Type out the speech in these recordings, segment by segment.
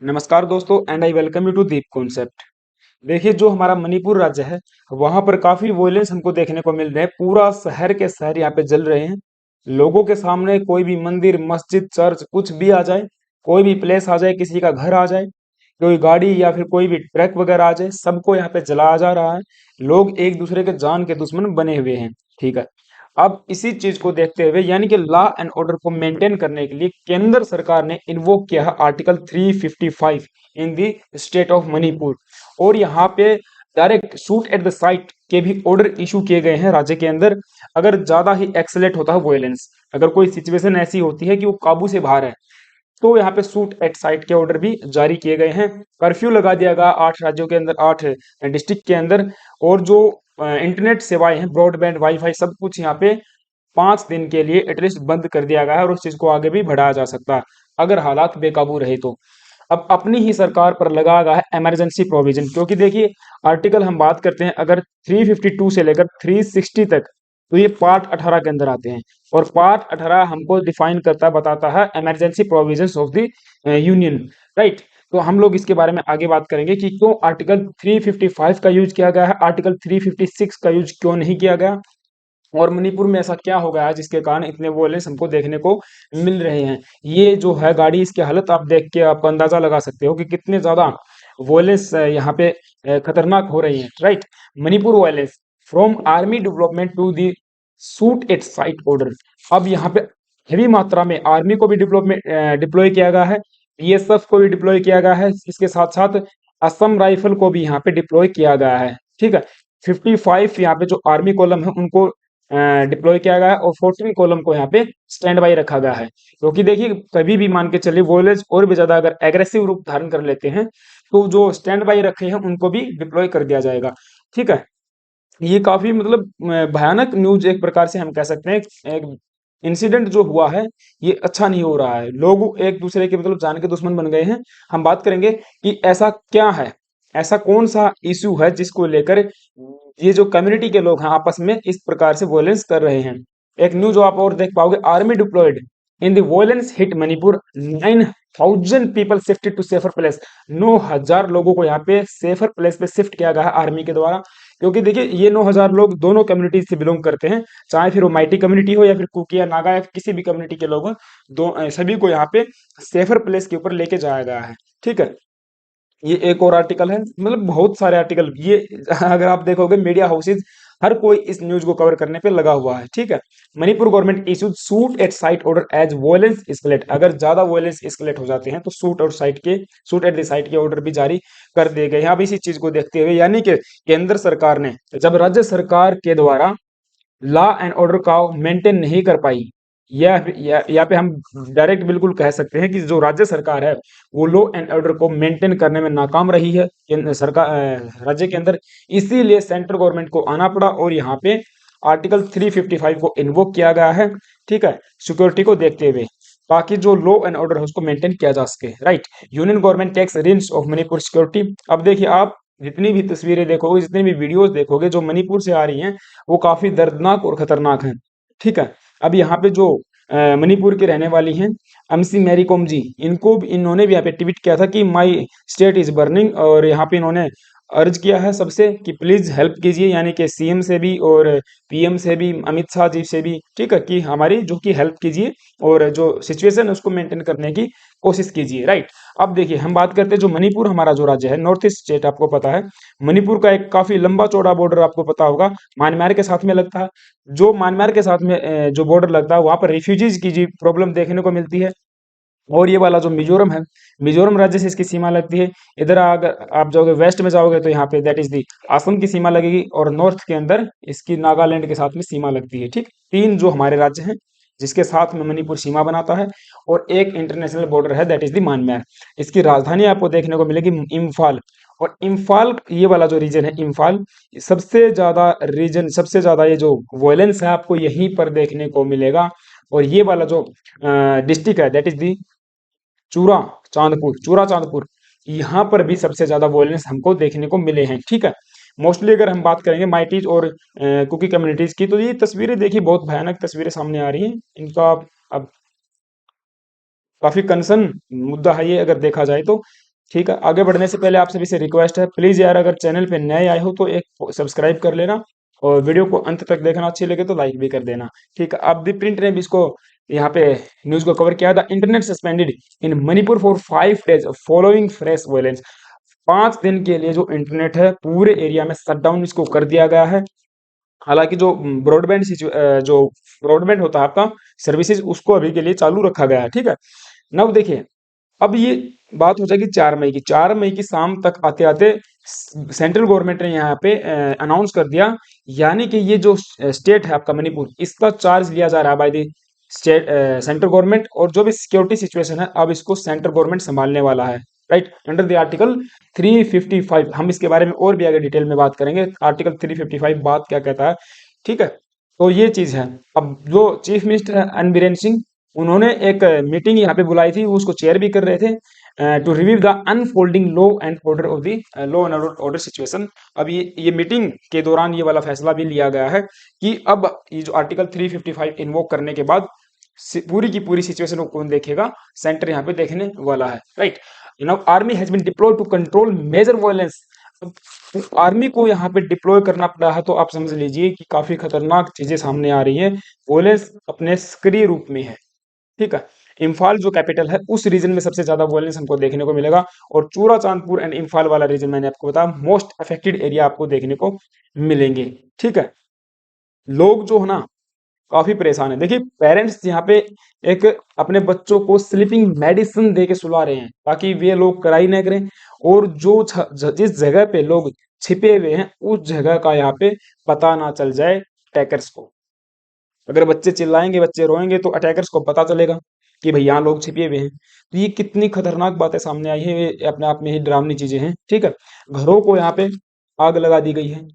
नमस्कार दोस्तों and I welcome you to deep concept. देखिए, जो हमारा मणिपुर राज्य है वहां पर काफी वॉयलेंस हमको देखने को मिल रहे हैं। पूरा शहर के शहर यहाँ पे जल रहे हैं। लोगों के सामने कोई भी मंदिर, मस्जिद, चर्च कुछ भी आ जाए, कोई भी प्लेस आ जाए, किसी का घर आ जाए, कोई गाड़ी या फिर कोई भी ट्रक वगैरह आ जाए, सबको यहाँ पे जलाया जा रहा है। लोग एक दूसरे के जान के दुश्मन बने हुए हैं। ठीक है। अब इसी चीज को देखते हुए यानी कि लॉ एंड ऑर्डर को मेंटेन करने के लिए केंद्र सरकार ने इन्वोक किया है article 355 in the state of Manipur. और यहाँ पे direct shoot at the sight के भी ऑर्डर इशू किए गए हैं राज्य के अंदर। अगर ज्यादा ही एक्सेलेट होता है वोयलेंस, अगर कोई सिचुएशन ऐसी होती है कि वो काबू से बाहर है, तो यहाँ पे शूट एट साइट के ऑर्डर भी जारी किए गए हैं। कर्फ्यू लगा दिया गया 8 राज्यों के अंदर, 8 डिस्ट्रिक्ट के अंदर। और जो इंटरनेट सेवाएं हैं, ब्रॉडबैंड, वाईफाई, सब कुछ यहाँ पे 5 दिन के लिए एटलीस्ट बंद कर दिया गया है। और उस चीज को आगे भी बढ़ाया जा सकता है अगर हालात बेकाबू रहे तो। अब अपनी ही सरकार पर लगा गया है इमरजेंसी प्रोविजन, क्योंकि देखिए आर्टिकल हम बात करते हैं अगर 352 से लेकर 360 तक, तो ये पार्ट 18 के अंदर आते हैं। और पार्ट 18 हमको डिफाइन करता बताता है emergency provisions of the union, right. तो हम लोग इसके बारे में आगे बात करेंगे कि क्यों आर्टिकल 355 का यूज किया गया है, आर्टिकल 356 का यूज क्यों नहीं किया गया, और मणिपुर में ऐसा क्या हो गया है जिसके कारण इतने वॉयलेंस हमको देखने को मिल रहे हैं। ये जो है गाड़ी, इसकी हालत आप देख के आप अंदाजा लगा सकते हो कि कितने ज्यादा वॉयलेंस यहाँ पे खतरनाक हो रही है, right. Manipur violence from army development to the shoot at sight order. अब यहाँ पे हेवी मात्रा में आर्मी को भी डिप्लॉयमेंट डिप्लॉय किया गया है, बीएसएफ को भी डिप्लॉय किया गया है, इसके साथ साथ असम राइफल को भी यहाँ पे डिप्लॉय किया गया है। ठीक है। 55 यहाँ पे जो आर्मी कॉलम है उनको डिप्लॉय किया गया है, और 14 कॉलम को यहाँ पे स्टैंड बाई रखा गया है। क्योंकि देखिए कभी भी मान के चलिए वॉयलेंस और भी ज्यादा अगर एग्रेसिव रूप धारण कर लेते हैं, तो जो स्टैंड बाई रखे हैं उनको भी डिप्लॉय कर दिया जाएगा। ठीक है। ये काफी मतलब भयानक न्यूज एक प्रकार से हम कह सकते हैं। एक इंसिडेंट जो हुआ है ये अच्छा नहीं हो रहा है। लोग एक दूसरे के मतलब जान के दुश्मन बन गए हैं। हम बात करेंगे कि ऐसा क्या है, ऐसा कौन सा इशू है जिसको लेकर ये जो कम्युनिटी के लोग हैं आपस में इस प्रकार से वॉयलेंस कर रहे हैं। एक न्यूज आप और देख पाओगे, army deployed in the violence hit Manipur, 9,000 people shifted to safer place. 9,000 लोगों को यहाँ पे सेफर प्लेस पे शिफ्ट किया गया है आर्मी के द्वारा। क्योंकि देखिए ये 9,000 लोग दोनों कम्युनिटी से बिलोंग करते हैं, चाहे फिर वो माइटी कम्युनिटी हो या फिर कुकी नागा या किसी भी कम्युनिटी के लोग हो, सभी को यहाँ पे सेफर प्लेस के ऊपर लेके जाया गया है। ठीक है। ये एक और आर्टिकल है, मतलब बहुत सारे आर्टिकल ये अगर आप देखोगे मीडिया हाउसेज हर कोई इस न्यूज को कवर करने पे लगा हुआ है। ठीक है। Manipur government issued shoot at sight order as violence escalate. अगर ज्यादा वॉयलेंस एस्केलेट हो जाते हैं तो सूट एट द साइट के ऑर्डर भी जारी कर दिए गए हैं। अब इसी चीज को देखते हुए यानी कि केंद्र सरकार ने जब राज्य सरकार के द्वारा लॉ एंड ऑर्डर का मेंटेन नहीं कर पाई, या पे हम डायरेक्ट बिल्कुल कह सकते हैं कि जो राज्य सरकार है वो लॉ एंड ऑर्डर को मेंटेन करने में नाकाम रही है सरकार राज्य के अंदर। इसीलिए सेंट्रल गवर्नमेंट को आना पड़ा और यहाँ पे आर्टिकल 355 को इन्वोक किया गया है। ठीक है। सिक्योरिटी को देखते हुए, ताकि जो लॉ एंड ऑर्डर है उसको मेंटेन किया जा सके, right. Union government takes range of Manipur security. अब देखिए आप जितनी भी तस्वीरें देखोगे, जितनी भी वीडियोस देखोगे जो मणिपुर से आ रही हैं, वो काफी दर्दनाक और खतरनाक हैं। ठीक है। अब यहाँ पे जो मणिपुर की रहने वाली हैं एमसी मैरी कॉम जी, इन्होंने भी यहाँ पे ट्वीट किया था कि माई स्टेट इज बर्निंग। और यहाँ पे इन्होंने अर्ज किया है सबसे कि प्लीज हेल्प कीजिए, यानी कि सीएम से भी और पीएम से भी, अमित शाह जी से भी, ठीक है, कि हमारी जो कि हेल्प कीजिए और जो सिचुएशन है उसको मेंटेन करने की कोशिश कीजिए, राइट। अब देखिए हम बात करते हैं जो मणिपुर हमारा जो राज्य है, नॉर्थ ईस्ट स्टेट, आपको पता है मणिपुर का एक काफी लंबा चौड़ा बॉर्डर आपको पता होगा म्यांमार के साथ में लगता है। जो म्यांमार के साथ में जो बॉर्डर लगता है वहां पर रिफ्यूजीज की जी प्रॉब्लम देखने को मिलती है। और ये वाला जो मिजोरम है, मिजोरम राज्य से इसकी सीमा लगती है। इधर अगर आप जाओगे वेस्ट में जाओगे तो यहाँ पे दैट इज दी असम की सीमा लगेगी, और नॉर्थ के अंदर इसकी नागालैंड के साथ में सीमा लगती है। ठीक, तीन जो हमारे राज्य हैं जिसके साथ में मणिपुर सीमा बनाता है, और एक इंटरनेशनल बॉर्डर है दैट इज दी म्यांमार। इसकी राजधानी आपको देखने को मिलेगी इम्फाल। और इम्फाल ये वाला जो रीजन है इम्फाल, सबसे ज्यादा ये जो वॉयलेंस है आपको यहीं पर देखने को मिलेगा। और ये वाला जो डिस्ट्रिक्ट है दैट इज दी चूरा चांदपुर, यहाँ पर भी सबसे ज्यादा वॉयलेंस हमको देखने को मिले हैं। ठीक है। मोस्टली अगर हम बात करेंगे माइटीज और कुकी कम्युनिटीज की, तो ये तस्वीरें देखिए बहुत भयानक तस्वीरें सामने आ रही हैं इनका। अब काफी कंसर्न मुद्दा है ये अगर देखा जाए तो। ठीक है, आगे बढ़ने से पहले आप सभी से रिक्वेस्ट है, प्लीज यार अगर चैनल पे नए आए हो तो एक सब्सक्राइब कर लेना और वीडियो को अंत तक देखना, अच्छी लगे तो लाइक भी कर देना। ठीक है, अब दी प्रिंट ने भी इसको यहाँ पे न्यूज को कवर किया था। Internet suspended in Manipur for 5 days following fresh violence. 5 दिन के लिए जो इंटरनेट है पूरे एरिया में शटडाउन इसको कर दिया गया है। हालांकि जो जो ब्रॉडबैंड होता है आपका सर्विसेज, उसको अभी के लिए चालू रखा गया है। ठीक है, नब देखिए, अब ये बात हो जाएगी 4 मई की। 4 मई की शाम तक आते आते सेंट्रल गवर्नमेंट ने यहाँ पे अनाउंस कर दिया, यानी कि ये जो स्टेट है आपका मणिपुर, इसका चार्ज लिया जा रहा है by the state central government, और जो भी सिक्योरिटी सिचुएशन है अब इसको सेंट्रल गवर्नमेंट संभालने वाला है। Right, under the article 355। हम इसके बारे में और भी आगे डिटेल में बात करेंगे, आर्टिकल 355 बात क्या कहता है। ठीक है, तो ये चीज है। अब जो चीफ मिनिस्टर है एन बीरेन सिंह, उन्होंने एक मीटिंग यहाँ पे बुलाई थी, वो उसको चेयर भी कर रहे थे, to review the unfolding law and order situation. अब ये मीटिंग के दौरान ये वाला फैसला भी लिया गया है कि अब ये जो आर्टिकल 355 इन्वोक करने के बाद पूरी की पूरी सिचुएशन को कौन देखेगा, सेंटर यहाँ पे देखने वाला है। Right, now army has been deployed to control major violence. Army को यहाँ पे डिप्लॉय करना पड़ा है, तो आप समझ लीजिए कि काफी खतरनाक चीजें सामने आ रही हैं। वायलेंस अपने सक्रिय रूप में है। ठीक है, इम्फाल जो कैपिटल है उस रीजन में सबसे ज्यादा वायलेंस हमको देखने को मिलेगा, और चूरा चांदपुर एंड इम्फाल वाला रीजन मैंने आपको बताया मोस्ट अफेक्टेड एरिया आपको देखने को मिलेंगे। ठीक है, लोग जो है ना काफी परेशान है। देखिए, पेरेंट्स यहाँ पे एक अपने बच्चों को स्लीपिंग मेडिसिन दे के सुला रहे हैं ताकि वे लोग कराई ना करें, और जिस जगह पे लोग छिपे हुए हैं उस जगह का यहाँ पे पता ना चल जाए अटैकर्स को। अगर बच्चे चिल्लाएंगे, बच्चे रोएंगे, तो अटैकर्स को पता चलेगा कि भाई यहाँ लोग छिपे हुए हैं। तो ये कितनी खतरनाक बातें सामने आई है, ये अपने आप में ही डरावनी चीजें हैं। ठीक है, घरों को यहाँ पे आग लगा दी गई है।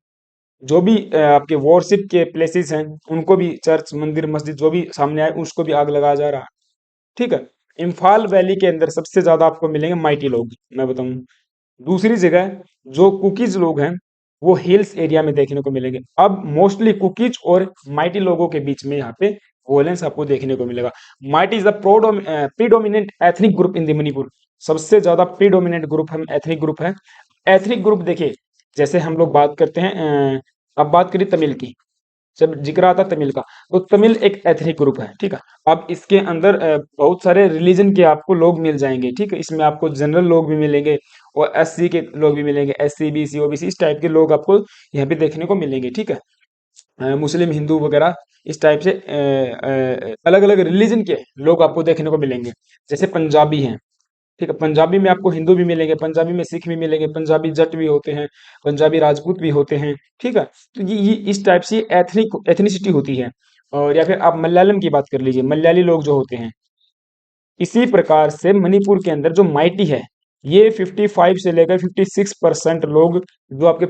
जो भी आपके वॉरशिप के प्लेसेस हैं उनको भी, चर्च मंदिर मस्जिद जो भी सामने आए उसको भी आग लगाया जा रहा है। ठीक है, इम्फाल वैली के अंदर सबसे ज्यादा आपको मिलेंगे माइटी लोग, मैं बताऊं। दूसरी जगह जो कुकीज लोग हैं वो हिल्स एरिया में देखने को मिलेंगे। अब मोस्टली कुकीज और माइटी लोगों के बीच में यहाँ पे वोलेंस आपको देखने को मिलेगा। Mighty is the predominant ethnic group in the Manipur. सबसे ज्यादा प्रीडोमिनेंट ग्रुप हम एथनिक ग्रुप है। एथनिक ग्रुप देखिए, जैसे हम लोग बात करते हैं, अब बात करिए तमिल की, जब जिक्र आता तमिल का, तो तमिल एक एथनिक ग्रुप है। ठीक है, अब इसके अंदर बहुत सारे रिलीजन के आपको लोग मिल जाएंगे। ठीक है, इसमें आपको जनरल लोग भी मिलेंगे और एससी के लोग भी मिलेंगे, एससी बीसी ओबीसी इस टाइप के लोग आपको यहाँ पे देखने को मिलेंगे। ठीक है, मुस्लिम हिंदू वगैरह इस टाइप से अलग अलग रिलीजन के लोग आपको देखने को मिलेंगे। जैसे पंजाबी हैं, ठीक है, पंजाबी में आपको हिंदू भी मिलेंगे, पंजाबी में सिख भी मिलेंगे, पंजाबी जट भी होते हैं, पंजाबी राजपूत भी होते हैं। ठीक है, तो ये इस टाइप से एथनिसिटी होती है। और या फिर आप मलयालम की बात कर लीजिए, मलयाली लोग जो होते हैं। इसी प्रकार से मणिपुर के अंदर जो माइटी है, ये 55 से लेकर 56% लोग जो आपके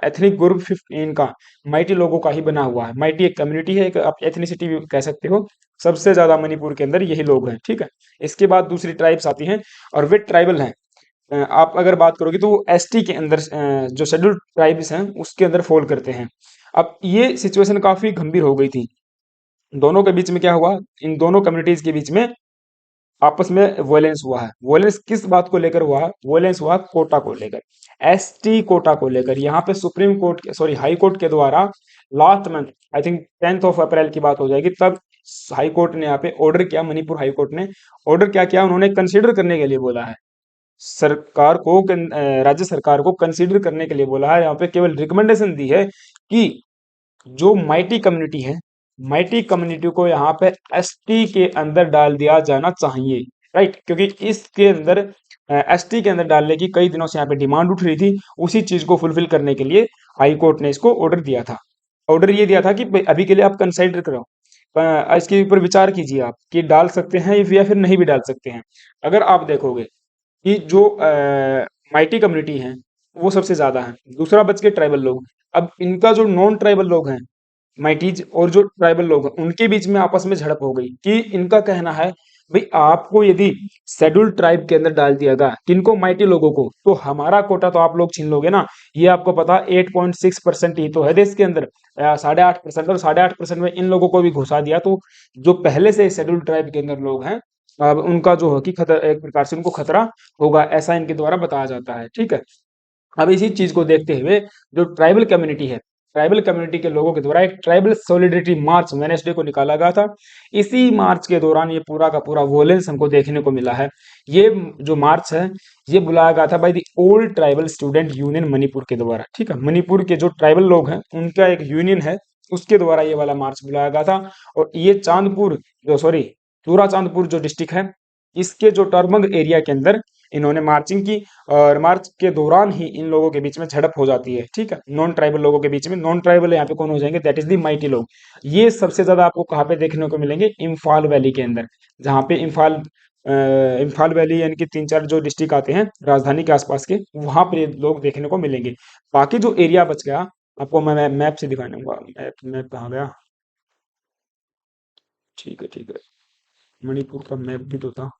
एथनिक ग्रुप इनका माइटी लोगों का ही बना हुआ है। माइटी एक कम्युनिटी है, एक आप एथनिसिटी भी कह सकते हो। सबसे ज्यादा मणिपुर के अंदर यही लोग हैं। ठीक है, इसके बाद दूसरी ट्राइब्स आती हैं, और वे ट्राइबल हैं। आप अगर बात करोगे तो वो एसटी के अंदर, जो शेड्यूल्ड ट्राइब्स हैं उसके अंदर फॉल करते हैं। अब ये सिचुएशन काफी गंभीर हो गई थी। दोनों के बीच में क्या हुआ, इन दोनों कम्युनिटीज के बीच में आपस में वॉयलेंस हुआ है। वॉयलेंस किस बात को लेकर हुआ है? वॉयलेंस हुआ कोटा को लेकर, एसटी कोटा को लेकर। यहाँ पे supreme court, sorry high court के द्वारा लास्ट मंथ, आई थिंक 10 अप्रैल की बात हो जाएगी, तब हाई कोर्ट ने यहाँ पे ऑर्डर किया, मणिपुर हाई कोर्ट ने ऑर्डर क्या किया, उन्होंने कंसिडर करने के लिए बोला है सरकार को, राज्य सरकार को कंसीडर करने के लिए बोला है। यहाँ पे केवल रिकमेंडेशन दी है कि जो माइटी कम्युनिटी है, माइटी कम्युनिटी को यहाँ पे एसटी के अंदर डाल दिया जाना चाहिए। राइट, क्योंकि इसके अंदर एसटी के अंदर डालने की कई दिनों से यहाँ पे डिमांड उठ रही थी। उसी चीज को फुलफिल करने के लिए हाई कोर्ट ने इसको ऑर्डर दिया था। ऑर्डर ये दिया था कि भाई अभी के लिए आप कंसिडर करो, इसके ऊपर विचार कीजिए आप कि डाल सकते हैं या फिर नहीं भी डाल सकते हैं। अगर आप देखोगे कि जो माइटी कम्युनिटी है वो सबसे ज्यादा है, दूसरा बच के ट्राइबल लोग। अब इनका जो नॉन ट्राइबल लोग हैं, माइटीज और जो ट्राइबल लोग हैं, उनके बीच में आपस में झड़प हो गई कि इनका कहना है भाई आपको यदि शेड्यूल्ड ट्राइब के अंदर डाल दिया गया, किनको, माइटी लोगों को, तो हमारा कोटा तो आप लोग छीन लोगे ना। ये आपको पता 8.6% ही तो है देश के अंदर, 8.5%, और 8.5% में इन लोगों को भी घुसा दिया, तो जो पहले से शेड्यूल्ड ट्राइब के अंदर लोग हैं अब उनका जो है कि खतरा, एक प्रकार से उनको खतरा होगा, ऐसा इनके द्वारा बताया जाता है। ठीक है। अब इसी चीज को देखते हुए जो ट्राइबल कम्युनिटी है, ट्राइबल कम्युनिटी के लोगों के द्वारा एक ट्राइबल सॉलिडरिटी मार्च वेडनेसडे को निकाला गया था। इसी मार्च के दौरान ये पूरा का पूरा वोलेंस हमको देखने को मिला है। ये जो मार्च है, ये बुलाया गया था by the old tribal student union Manipur के द्वारा। ठीक है, मणिपुर के जो ट्राइबल लोग हैं उनका एक यूनियन है, उसके द्वारा ये वाला मार्च बुलाया गया था। और ये चांदपुर जो सॉरी चूरा चांदपुर जो डिस्ट्रिक्ट है, इसके जो टर्मंग एरिया के अंदर इन्होंने मार्चिंग की। और मार्च के दौरान ही इन लोगों के बीच में झड़प हो जाती है। ठीक है, नॉन ट्राइबल लोगों के बीच में। नॉन ट्राइबल यहाँ पे कौन हो जाएंगे? दैट इज दी माइटी लोग। ये सबसे ज्यादा आपको कहाँ पे देखने को मिलेंगे? इम्फाल वैली के अंदर, जहाँ पे इम्फाल वैली यानी कि तीन चार जो डिस्ट्रिक्ट आते हैं राजधानी के आसपास के, वहां पर ये लोग देखने को मिलेंगे। बाकी जो एरिया बच गया, आपको मैं मैप से दिखाने मैप मैप कहाँ गया? ठीक है, ठीक है, मणिपुर का मैप भी तो था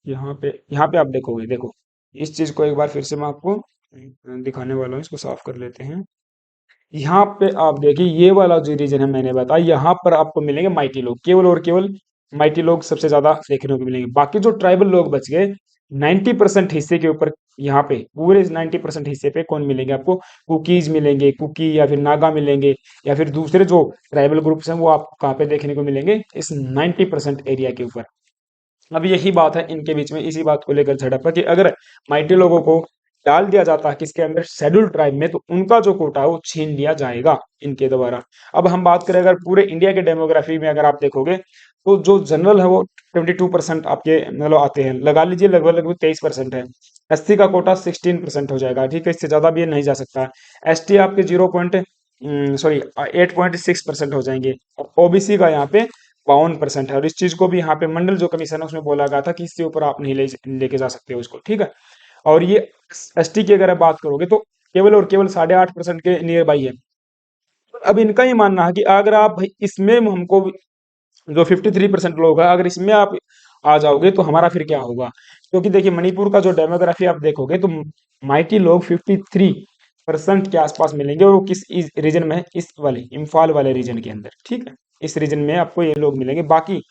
यहाँ पे आप देखोगे, देखो इस चीज को एक बार फिर से मैं आपको दिखाने वाला हूँ। इसको साफ कर लेते हैं। यहाँ पे आप देखिए, ये वाला जो रीजन है मैंने बताया, यहाँ पर आपको मिलेंगे माइटी लोग, केवल और केवल माइटी लोग सबसे ज्यादा देखने को मिलेंगे। बाकी जो ट्राइबल लोग बच गए, 90% हिस्से के ऊपर, यहाँ पे पूरे 90% हिस्से पे कौन मिलेंगे आपको? कुकीज मिलेंगे, कुकी या फिर नागा मिलेंगे, या फिर दूसरे जो ट्राइबल ग्रुप्स हैं वो आपको कहाँ पे देखने को मिलेंगे? इस 90% एरिया के ऊपर। अब यही बात है इनके बीच में, इसी बात को लेकर झड़प है कि अगर माइटी लोगों को डाल दिया जाता है किसके अंदर? शेड्यूल ट्राइब में, तो उनका जो कोटा है वो छीन लिया जाएगा इनके द्वारा। अब हम बात करें अगर पूरे इंडिया के डेमोग्राफी में, अगर आप देखोगे तो जो जनरल है वो 22% आपके मतलब आते हैं, लगा लीजिए लगभग लगभग 23% है। एससी का कोटा 16% हो जाएगा। ठीक है, इससे ज्यादा भी ये नहीं जा सकता। एसटी आपके 8.6% हो जाएंगे। और ओबीसी का यहाँ पे 52% है। और इस चीज को भी यहाँ पे मंडल जो कमीशन है उसमें बोला गया था कि इससे ऊपर आप नहीं लेके जा सकते हो उसको। ठीक है। और ये एसटी की अगर आप बात करोगे तो केवल और केवल 8.5% के नियर बाई है। अब इनका ही मानना है कि अगर आप भाई इसमें हमको जो 53% लोग हैं, अगर इसमें आप आ जाओगे तो हमारा फिर क्या होगा? क्योंकि देखिए मणिपुर का जो डेमोग्राफी आप देखोगे तो माइटी लोग 53% के आसपास मिलेंगे। और वो किस रीजन में है? इस वाले इम्फाल वाले रीजन के अंदर। ठीक है, इस रीजन में आपको ये लोग मिलेंगे। बाकी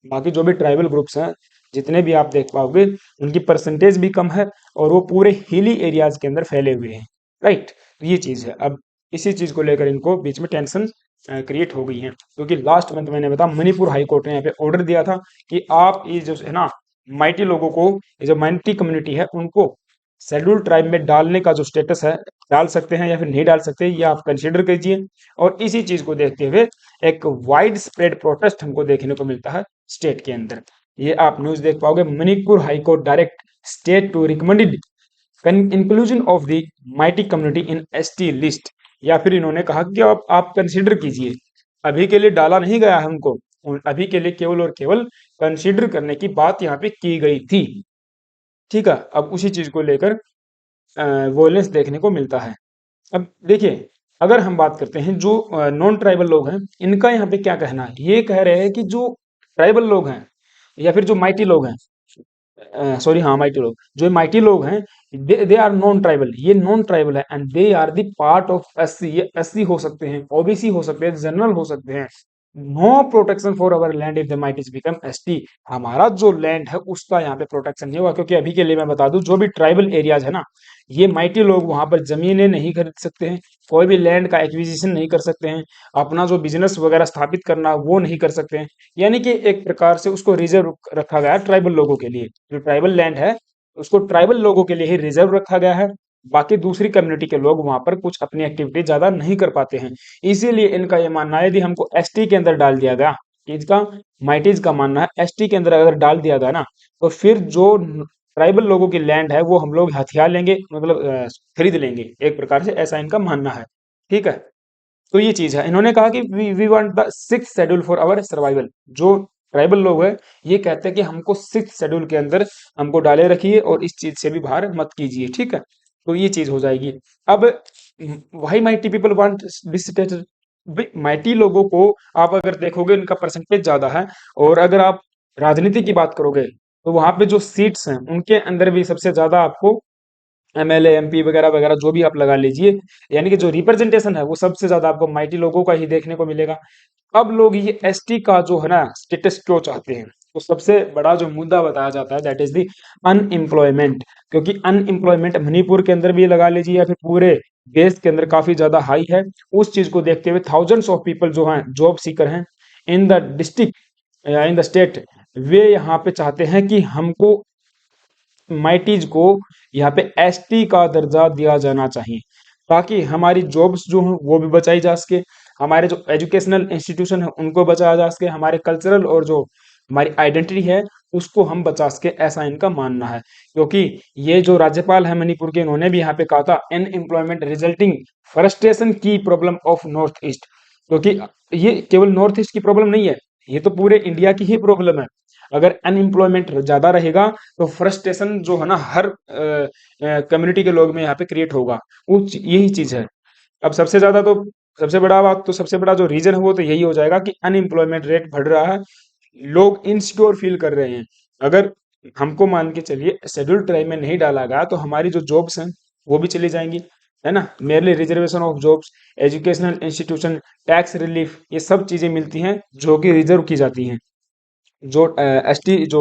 बाकी जो भी ट्राइबल ग्रुप्स हैं, जितने भी आप देख पाओगे, उनकी परसेंटेज भी कम है और वो पूरे हिली एरियाज के अंदर फैले हुए हैं। राइट, तो ये चीज है। अब इसी चीज को लेकर इनको बीच में टेंशन क्रिएट हो गई है, क्योंकि लास्ट मंथ मैंने बताया मणिपुर हाई कोर्ट ने यहाँ पे ऑर्डर दिया था कि आप ये जो है ना माइटी लोगों को, ये जो माइटी कम्युनिटी है उनको शेड्यूल ट्राइब में डालने का जो स्टेटस है, डाल सकते हैं या फिर नहीं डाल सकते, ये आप कंसिडर कीजिए। और इसी चीज को देखते हुए एक वाइड स्प्रेड प्रोटेस्ट हमको देखने को मिलता है स्टेट के अंदर। ये आप न्यूज देख पाओगे, Manipur High Court direct state to recommended inclusion of the Meitei community in ST list. या फिर इन्होंने कहा कि आप कंसिडर कीजिए। अभी के लिए डाला नहीं गया है हमको, अभी के लिए केवल और केवल कंसिडर करने की बात यहाँ पे की गई थी। ठीक है, अब उसी चीज को लेकर वोलेंस देखने को मिलता है। अब देखिए, अगर हम बात करते हैं जो नॉन ट्राइबल लोग हैं, इनका यहाँ पे क्या कहना है? ये कह रहे हैं कि जो ट्राइबल लोग हैं या फिर जो माइटी लोग हैं, सॉरी हाँ माइटी लोग, जो माइटी लोग हैं, दे आर नॉन ट्राइबल, ये नॉन ट्राइबल है। And they are the part of SC, ये एससी हो सकते हैं, ओबीसी हो सकते हैं, जनरल हो सकते हैं। No protection for our land if the mighties become ST. हमारा जो लैंड है उसका यहाँ पे प्रोटेक्शन नहीं होगा, क्योंकि अभी के लिए मैं बता दूं जो भी ट्राइबल एरियाज है ना, ये माइटी लोग वहां पर जमीनें नहीं खरीद सकते हैं, कोई भी लैंड का एक्विजिशन नहीं कर सकते हैं, अपना जो बिजनेस वगैरह स्थापित करना वो नहीं कर सकते हैं। यानी कि एक प्रकार से उसको रिजर्व रखा गया है ट्राइबल लोगों के लिए। जो ट्राइबल लैंड है उसको ट्राइबल लोगों के लिए ही रिजर्व रखा गया है। बाकी दूसरी कम्युनिटी के लोग वहां पर कुछ अपनी एक्टिविटी ज्यादा नहीं कर पाते हैं। इसीलिए इनका ये मानना है यदि हमको एसटी के अंदर डाल दिया गया, इसका माइटीज का मानना है एसटी के अंदर अगर डाल दिया गया ना, तो फिर जो ट्राइबल लोगों की लैंड है वो हम लोग हथियार लेंगे, मतलब खरीद लेंगे, एक प्रकार से ऐसा इनका मानना है। ठीक है, तो ये चीज है। इन्होंने कहा कि we want the six schedule for our survival. जो ट्राइबल लोग हैं ये कहते हैं कि हमको सिक्स शेड्यूल के अंदर हमको डाले रखिए और इस चीज से भी बाहर मत कीजिए। ठीक है, तो ये चीज हो जाएगी। अब why Meitei people want this status? Meitei लोगों को आप अगर देखोगे इनका परसेंटेज ज्यादा है। और अगर आप राजनीति की बात करोगे तो वहां पे जो सीट्स हैं उनके अंदर भी सबसे ज्यादा आपको एमएलए एमपी वगैरह वगैरह जो भी आप लगा लीजिए, यानी कि जो रिप्रेजेंटेशन है वो सबसे ज्यादा आपको माइटी लोगों का ही देखने को मिलेगा। अब लोग ये एसटी का जो है ना स्टेटस क्यों चाहते हैं, तो सबसे बड़ा जो मुद्दा बताया जाता है दैट इज द अनएम्प्लॉयमेंट। क्योंकि अनएम्प्लॉयमेंट मणिपुर के अंदर भी लगा लीजिए या फिर पूरे देश के अंदर काफी ज्यादा हाई है। उस चीज को देखते हुए थाउजेंड्स ऑफ पीपल जो हैं जॉब सीकर हैं इन द डिस्ट्रिक्ट या इन द स्टेट, वे यहाँ पे चाहते हैं कि हमको माइटीज को यहाँ पे एसटी का दर्जा दिया जाना चाहिए, ताकि हमारी जॉब्स जो हैं वो भी बचाई जा सके, हमारे जो एजुकेशनल इंस्टीट्यूशन है उनको बचाया जा सके, हमारे कल्चरल और जो हमारी आइडेंटिटी है उसको हम बचा सके, ऐसा इनका मानना है। क्योंकि ये जो राज्यपाल है मणिपुर के, इन्होंने भी यहाँ पे कहा था अनएम्प्लॉयमेंट रिजल्टिंग फ्रस्ट्रेशन की प्रॉब्लम ऑफ नॉर्थ ईस्ट। क्योंकि ये केवल नॉर्थ ईस्ट की प्रॉब्लम नहीं है, ये तो पूरे इंडिया की ही प्रॉब्लम है। अगर अनएम्प्लॉयमेंट ज्यादा रहेगा तो फ्रस्ट्रेशन जो है ना हर कम्युनिटी के लोग में यहाँ पे क्रिएट होगा। यही चीज है। अब सबसे ज्यादा तो सबसे बड़ा बात तो सबसे बड़ा जो रीजन है वो तो यही हो जाएगा कि अनएम्प्लॉयमेंट रेट बढ़ रहा है, लोग इनसिक्योर फील कर रहे हैं। अगर हमको मान के चलिए शेड्यूल ट्राइब में नहीं डाला गया तो हमारी जो जॉब्स हैं वो भी चली जाएंगी, है ना। Merely reservation of jobs, educational institution, tax relief, ये सब चीजें मिलती हैं जो कि रिजर्व की जाती हैं। जो एसटी जो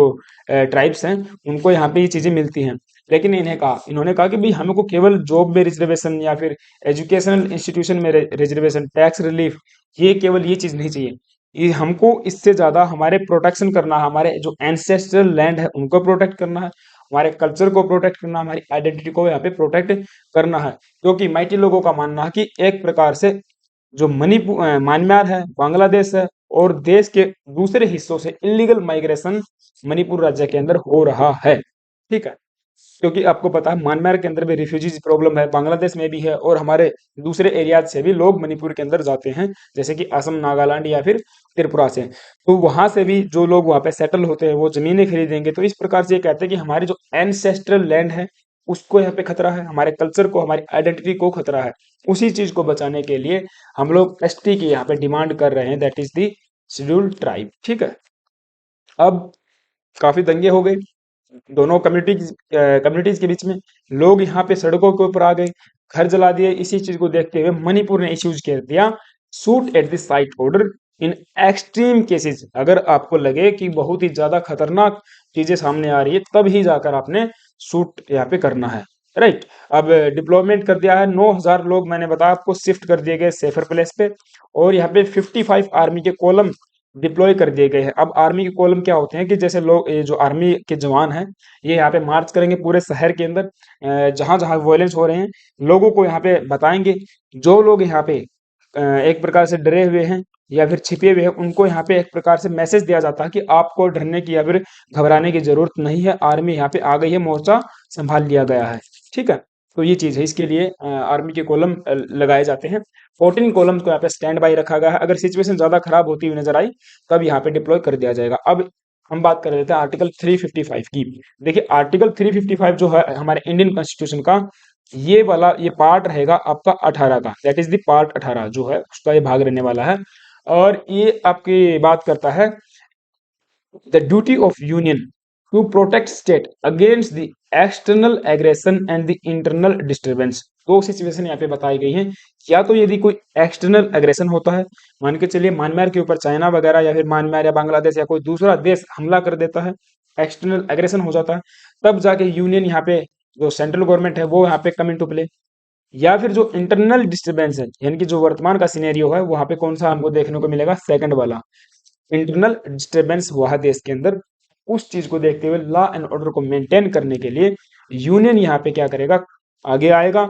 ट्राइब्स हैं उनको यहाँ पे ये चीजें मिलती हैं। लेकिन इन्होंने कहा कि भाई हमको केवल जॉब में रिजर्वेशन या फिर एजुकेशनल इंस्टीट्यूशन में रिजर्वेशन, टैक्स रिलीफ, ये केवल ये चीज नहीं चाहिए। ये हमको इससे ज्यादा हमारे प्रोटेक्शन करना है, हमारे जो एंसेस्ट्रल लैंड है उनको प्रोटेक्ट करना है, हमारे कल्चर को प्रोटेक्ट करना, हमारी आइडेंटिटी को यहाँ पे प्रोटेक्ट करना है। क्योंकि माइटी लोगों का मानना है कि एक प्रकार से जो मणिपुर म्यांमार है, बांग्लादेश है और देश के दूसरे हिस्सों से इलीगल माइग्रेशन मणिपुर राज्य के अंदर हो रहा है। ठीक है, क्योंकि आपको पता है म्यांमार के अंदर भी रिफ्यूजीज प्रॉब्लम है, बांग्लादेश में भी है और हमारे दूसरे एरियाज से भी लोग मणिपुर के अंदर जाते हैं, जैसे कि असम, नागालैंड या फिर त्रिपुरा से। तो वहां से भी जो लोग वहां पे सेटल होते हैं वो जमीनें खरीदेंगे। तो इस प्रकार से ये कहते हैं कि हमारी जो एंसेस्ट्रल लैंड है उसको यहाँ पे खतरा है, हमारे कल्चर को, हमारी आइडेंटिटी को खतरा है। उसी चीज को बचाने के लिए हम लोग एसटी की यहाँ पे डिमांड कर रहे हैं, that is the scheduled tribe. ठीक है, अब काफी दंगे हो गए दोनों कम्युनिटीज के बीच में, लोग यहाँ पे सड़कों के ऊपर आ गए, घर जला दिए। इसी चीज को देखते हुए मणिपुर ने इश्यूज कर दिया shoot at the site order in extreme cases. अगर आपको लगे कि बहुत ही ज्यादा खतरनाक चीजें सामने आ रही है तब ही जाकर आपने शूट यहाँ पे करना है, राइट। अब डिप्लॉयमेंट कर दिया है, 9,000 लोग मैंने बताया आपको शिफ्ट कर दिए गए सेफर प्लेस पे, और यहाँ पे 55 आर्मी के कॉलम डिप्लॉय कर दिए गए हैं। अब आर्मी के कॉलम क्या होते हैं कि जैसे लोग, ये जो आर्मी के जवान हैं ये यहाँ पे मार्च करेंगे पूरे शहर के अंदर, जहां जहां वायलेंस हो रहे हैं लोगों को यहाँ पे बताएंगे। जो लोग यहाँ पे एक प्रकार से डरे हुए हैं या फिर छिपे हुए हैं उनको यहाँ पे एक प्रकार से मैसेज दिया जाता है कि आपको डरने की या फिर घबराने की जरूरत नहीं है, आर्मी यहाँ पे आ गई है, मोर्चा संभाल लिया गया है। ठीक है, तो ये चीज है, इसके लिए आर्मी के कॉलम लगाए जाते हैं। 14 कॉलम्स को यहाँ पे स्टैंड बाई रखा गया है, अगर सिचुएशन ज्यादा खराब होती हुई नजर आई तब यहाँ पे डिप्लॉय कर दिया जाएगा। अब हम बात कर लेते हैं आर्टिकल 355 की। देखिए आर्टिकल 355 जो है हमारे इंडियन कॉन्स्टिट्यूशन का, ये पार्ट रहेगा आपका 18 का, दैट इज द पार्ट 18 जो है उसका ये भाग रहने वाला है। और ये आपकी बात करता है the duty of union to protect state against the external aggression and the internal disturbance. दो सिचुएशन यहाँ पे बताई गई हैं। या तो यदि कोई एक्सटर्नल एग्रेशन होता है, मान के चलिए म्यांमार के ऊपर चाइना वगैरह या फिर म्यांमार या बांग्लादेश या कोई दूसरा देश हमला कर देता है, एक्सटर्नल एग्रेशन हो जाता है, तब जाके यूनियन यहाँ पे जो सेंट्रल गवर्नमेंट है वो यहाँ पे कम इनटू प्ले। या फिर जो इंटरनल डिस्टर्बेंस है, यानी कि जो वर्तमान का सिनेरियो है वहां पे कौन सा हमको देखने को मिलेगा, सेकंड वाला, इंटरनल डिस्टर्बेंस हुआ है देश के अंदर। उस चीज को देखते हुए लॉ एंड ऑर्डर को मेंटेन करने के लिए यूनियन यहाँ पे क्या करेगा, आगे आएगा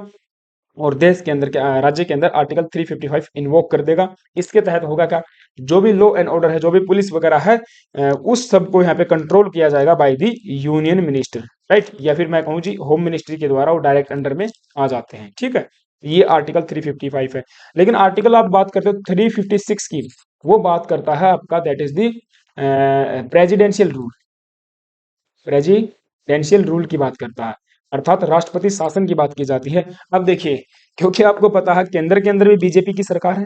और देश के अंदर राज्य के अंदर आर्टिकल 355 इन्वोक कर देगा। इसके तहत होगा क्या, जो भी लॉ एंड ऑर्डर है, जो भी पुलिस वगैरह है, उस सब को यहाँ पे कंट्रोल किया जाएगा by the union minister, right. या फिर मैं कहूँ जी होम मिनिस्ट्री के द्वारा वो डायरेक्ट अंडर में आ जाते हैं। ठीक है, ये आर्टिकल 355 है। लेकिन आर्टिकल आप बात करते हो 356 की, वो बात करता है आपका that is the presidential rule, presidential rule की बात करता है, अर्थात राष्ट्रपति शासन की बात की जाती है। अब देखिए, क्योंकि आपको पता है केंद्र के अंदर भी बीजेपी की सरकार है,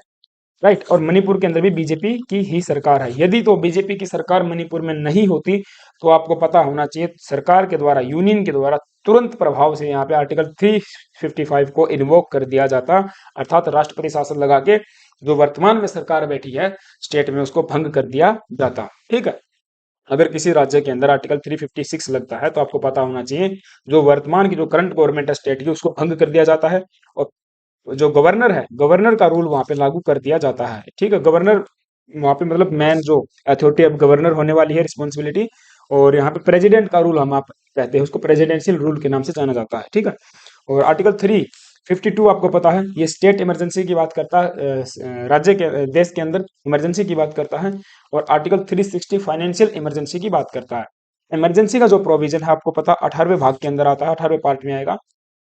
राइट, और मणिपुर के अंदर भी बीजेपी की ही सरकार है। यदि तो बीजेपी की सरकार मणिपुर में नहीं होती तो आपको पता होना चाहिए सरकार के द्वारा, यूनियन के द्वारा तुरंत प्रभाव से यहाँ पे आर्टिकल 355 को इन्वोक कर दिया जाता, अर्थात राष्ट्रपति शासन लगा के जो वर्तमान में सरकार बैठी है स्टेट में उसको भंग कर दिया जाता। ठीक है, अगर किसी राज्य के अंदर आर्टिकल 356 लगता है तो आपको पता होना चाहिए जो वर्तमान की जो करंट गवर्नमेंट है स्टेट की उसको भंग कर दिया जाता है, और जो गवर्नर है गवर्नर का रूल वहां पे लागू कर दिया जाता है। ठीक है, गवर्नर वहां पे मतलब मैन जो अथॉरिटी अब गवर्नर होने वाली है, रिस्पॉन्सिबिलिटी। और यहाँ पे प्रेसिडेंट का रूल हम आप कहते हैं, उसको प्रेसिडेंशियल रूल के नाम से जाना जाता है। ठीक है, और आर्टिकल 352 आपको पता है ये स्टेट इमरजेंसी की बात करता है, राज्य के देश के अंदर इमरजेंसी की बात करता है। और आर्टिकल 360 फाइनेंशियल इमरजेंसी की बात करता है। इमरजेंसी का जो प्रोविजन है आपको पता 18वें भाग के अंदर आता है, 18वें पार्ट में आएगा,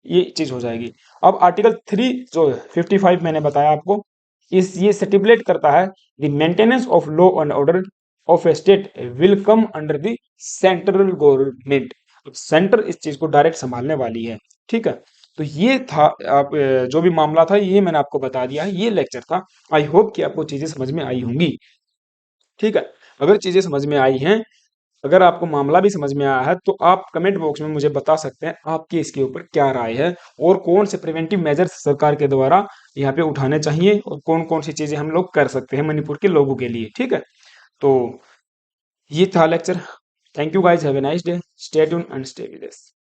ये चीज हो जाएगी। अब आर्टिकल 3 जो 55 मैंने बताया आपको, इस ये स्टिपुलेट करता है the maintenance of law and order of A state will come under the central government. Centre इस चीज को डायरेक्ट संभालने वाली है। ठीक है, तो ये था आप जो भी मामला था ये मैंने आपको बता दिया है, ये लेक्चर था। आई होप कि आपको चीजें समझ में आई होंगी। ठीक है, अगर चीजें समझ में आई हैं, अगर आपको मामला भी समझ में आया है तो आप कमेंट बॉक्स में मुझे बता सकते हैं आपकी इसके ऊपर क्या राय है, और कौन से प्रिवेंटिव मेजर्स सरकार के द्वारा यहाँ पे उठाने चाहिए, और कौन कौन सी चीजें हम लोग कर सकते हैं मणिपुर के लोगों के लिए। ठीक है, तो ये था lecture. Thank you guys, have a nice day, stay tune and stay with us.